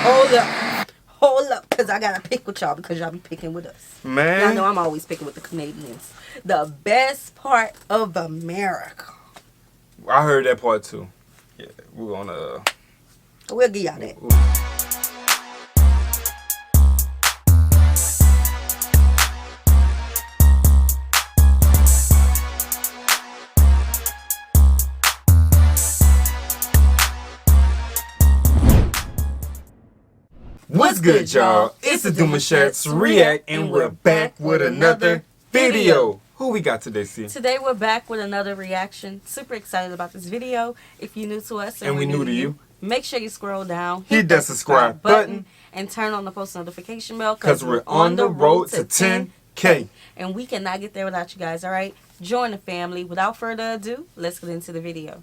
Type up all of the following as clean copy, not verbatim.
Hold up. Hold up, because I got to pick with y'all because y'all be picking with us. Man. Y'all know I'm always picking with the Canadians. The best part of America. I heard that part too. Yeah, we're gonna... We'll give y'all that. What's good, y'all? It's the Demouchets React, and we're back with another video. Who we got today, C? Today we're back with another reaction. Super excited about this video. If you're new to us and we're new to you, make sure you scroll down, hit that subscribe button, and turn on the post notification bell because we're on the road to 10K. And we cannot get there without you guys, all right? Join the family. Without further ado, let's get into the video.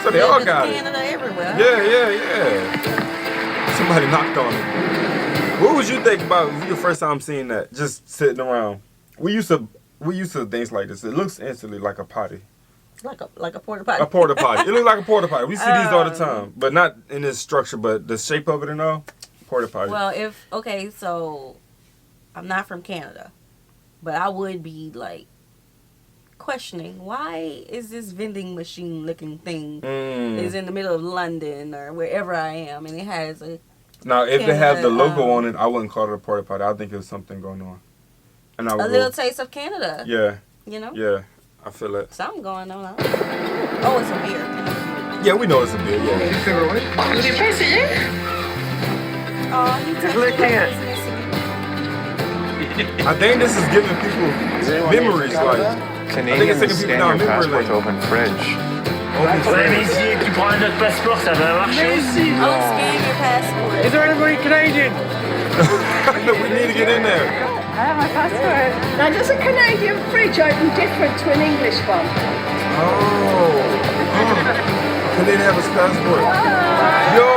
So they all got it. Canada everywhere. Yeah. Somebody knocked on it. What would you think about your first time seeing that? Just sitting around. We used to things like this. It looks instantly like a potty. Like a porta potty. A porta potty. It looks like a porta potty. We see these all the time, but not in this structure. But the shape of it and all, porta potty. Well, so I'm not from Canada, but I would be like questioning why is this vending machine looking thing is in the middle of London or wherever I am, and it has a now if they have the logo on it, I wouldn't call it a porta potty. I think there's something going on. And a little taste of Canada. Yeah. You know. Yeah, I feel it. Something going on. Oh, it's a beer. Yeah, we know it's a beer. Yeah. J'ai pas essayé. Oh, he touched it. I think this is giving people memories, like. Canadians scan your passport to open fridge. Si tu prends un autre passeport, ça va marcher aussi. Oh, scan your passport. Is there anybody Canadian? We need to get in there. I have my passport. Now, does a Canadian fridge open different to an English one? Oh. Canadian have a passport. Yo!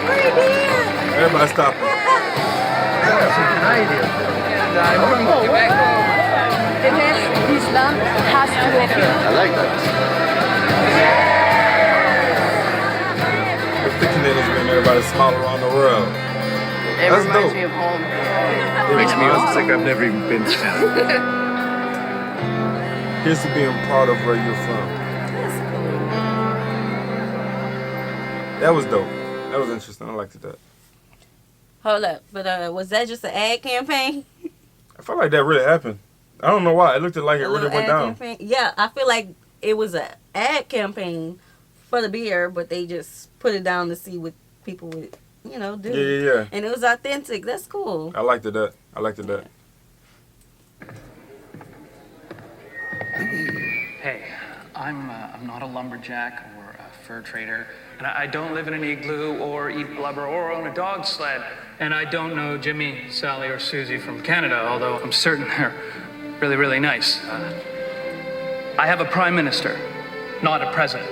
Right here. Everybody stop. Islam has to open. I like that. If the Canadians bring everybody smile around the world. It That's reminds dope. me of home. It makes me homesick. I've never even been to Canada. Here's to being proud of where you're from. That was dope. That was interesting. I liked that. Hold up, but was that just an ad campaign? I felt like that really happened. I don't know why. It looked like it really went down. Campaign? Yeah, I feel like it was an ad campaign for the beer, but they just put it down to see what people would, do. Yeah. And it was authentic. That's cool. I liked that. Hey, I'm not a lumberjack or a fur trader, and I don't live in an igloo or eat blubber or own a dog sled. And I don't know Jimmy, Sally, or Susie from Canada, although I'm certain they're really, really nice. I have a prime minister, not a president.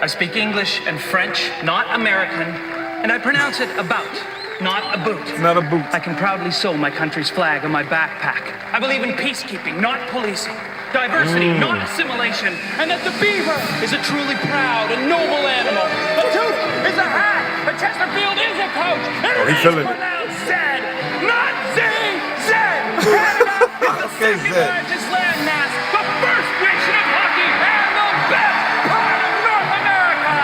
I speak English and French, not American, and I pronounce it about, not a boot. Not a boot. I can proudly sew my country's flag on my backpack. I believe in peacekeeping, not policing. Diversity, not assimilation. And that the beaver is a truly proud and noble animal. A tooth is a hat. A Chesterfield is a coach. And Oh, he's feeling it. Zed, not Z. Canada is the Okay, second Zed. largest landmass, the first nation of hockey, and the best part of North America.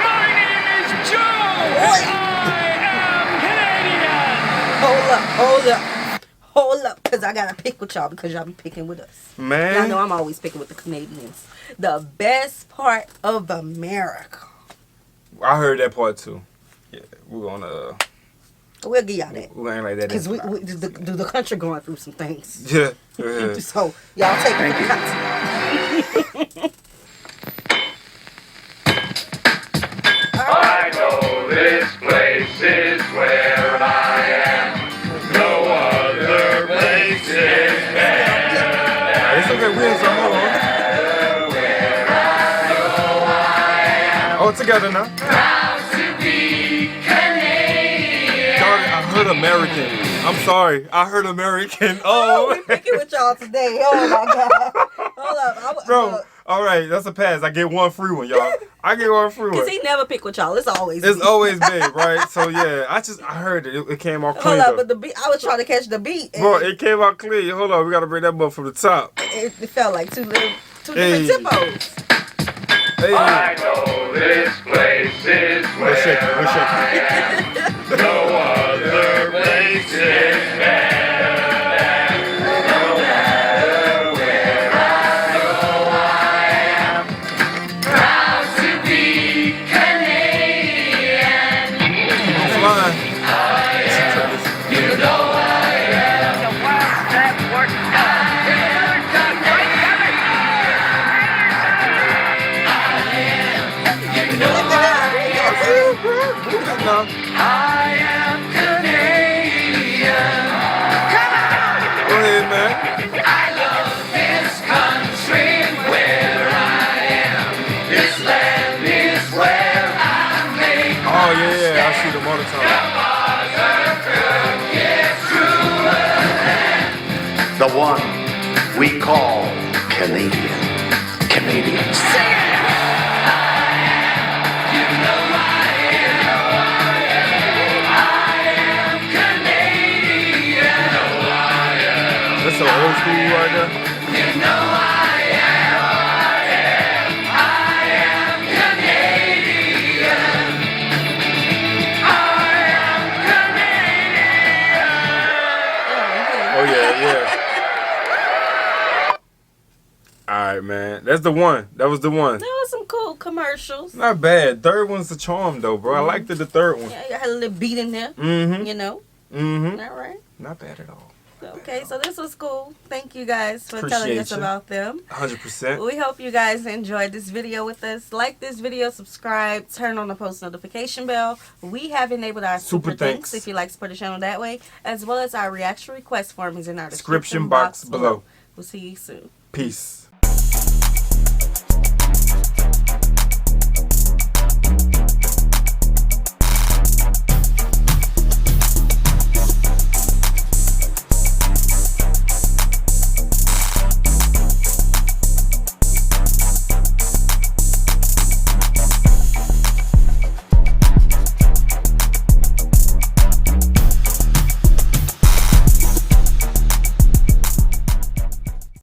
My name is Joe. And I am Canadian. Hold up, because I got to pick with y'all because y'all be picking with us. Man. Y'all know I'm always picking with the Canadians. The best part of America. I heard that part too. Yeah, we're gonna. We'll give y'all that. We're gonna act like that. Because the country going through some things. Yeah. So, y'all take it for the content. I know this place is where I am. No other place is It's okay. We in Samoa. Oh, together now. Proud to be Canadian. Dog, I heard American. I'm sorry. I heard American. Oh. We picking with y'all today. Oh my God. Hold up. Bro, all right. That's a pass. I get one free one, y'all. I get one free one. Because he never pick with y'all. It's always It's me. always big, right? So, yeah. I heard it. It came out clean, Hold up, though. but the beat, I was trying to catch the beat. And Bro, it came out clean. Hold on. We got to bring that up from the top. it felt like two different Hey. tempos. Hey. I know this place is where Let's shake it. Let's shake it. I am. No other place is better than. No matter where I go, I am proud to be Canadian. I'm flying. You know I am. No. I am Canadian. Go ahead, man. I love this country where I am. This land is where I make Oh, yeah. I see them all the time. The one we call Canadian. Canadians. That's so old school right there. Oh, yeah. All right, man. That's the one. That was the one. There was some cool commercials. Not bad. Third one's the charm, though, bro. I liked the third one. Yeah, you had a little beat in there. Mm-hmm. You know. Mm-hmm. All right. Not bad at all. Okay, so this was cool. Thank you guys for telling us Appreciate you. about them. 100%. We hope you guys enjoyed this video with us. Like this video, subscribe, turn on the post notification bell. We have enabled our super thanks if you like to support the channel that way, as well as our reaction request form is in our description box below. We'll see you soon. Peace.